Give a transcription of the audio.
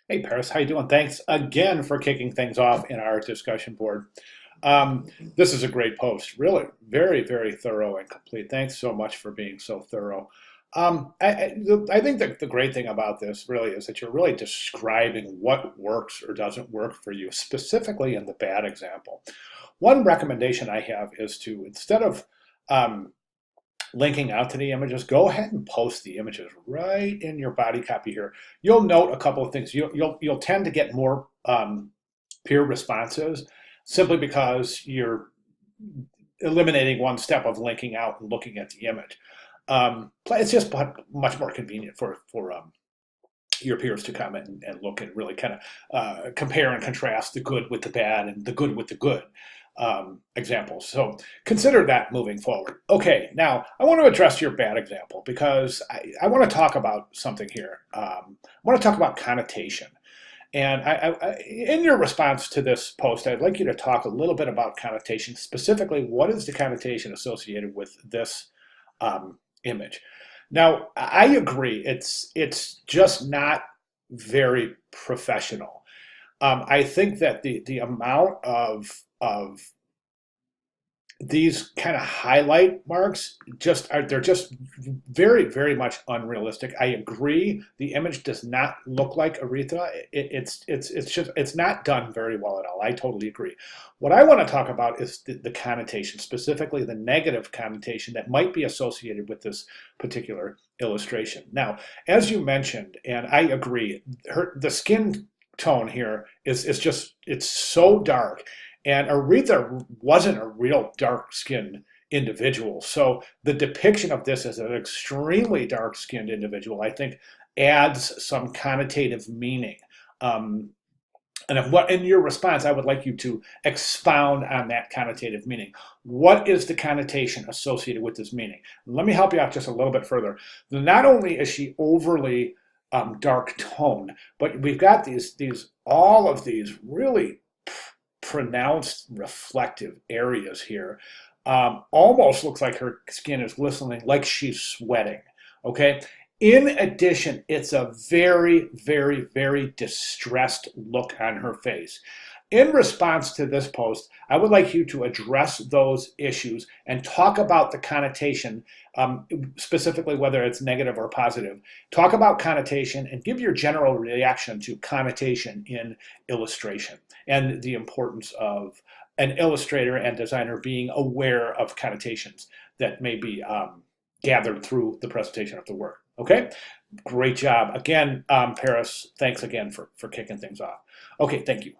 Hey Paris, how you doing? Thanks again for kicking things off in our discussion board. This is a great post, really, very, very thorough and complete. Thanks so much for being so thorough. I think that the great thing about this really is that you're really describing what works or doesn't work for you, specifically in the bad example. One recommendation I have is to, instead of um, linking out to the images, go ahead and post the images right in your body copy here. You'll note a couple of things. You'll tend to get more peer responses simply because you're eliminating one step of linking out and looking at the image. It's just much more convenient for your peers to come and look and really kind of compare and contrast the good with the bad and the good with the good examples. So consider that moving forward. Okay, now I want to address your bad example because I want to talk about something here. I want to talk about connotation. And in your response to this post, I'd like you to talk a little bit about connotation. Specifically, what is the connotation associated with this image? Now, I agree. It's just not very professional. I think that the amount of these kind of highlight marks just are they're just very, very much unrealistic. I agree. The image does not look like Aretha. It's not done very well at all. I totally agree. What I want to talk about is the connotation, specifically the negative connotation that might be associated with this particular illustration. Now, as you mentioned, and I agree, the skin tone here is just it's so dark, and Aretha wasn't a real dark-skinned individual. So the depiction of this as an extremely dark-skinned individual, I think, adds some connotative meaning. Um, and what in your response, I would like you to expound on that connotative meaning. What is the connotation associated with this meaning? Let me help you out just a little bit further. Not only is she overly dark toned, but we've got these all of these really pronounced reflective areas here. Almost looks like her skin is glistening, like she's sweating. Okay. In addition, it's a very, very, very distressed look on her face. In response to this post, I would like you to address those issues and talk about the connotation, specifically whether it's negative or positive. Talk about connotation and give your general reaction to connotation in illustration and the importance of an illustrator and designer being aware of connotations that may be gathered through the presentation of the work. Okay, great job. Again, Paris, thanks again for kicking things off. Okay, thank you.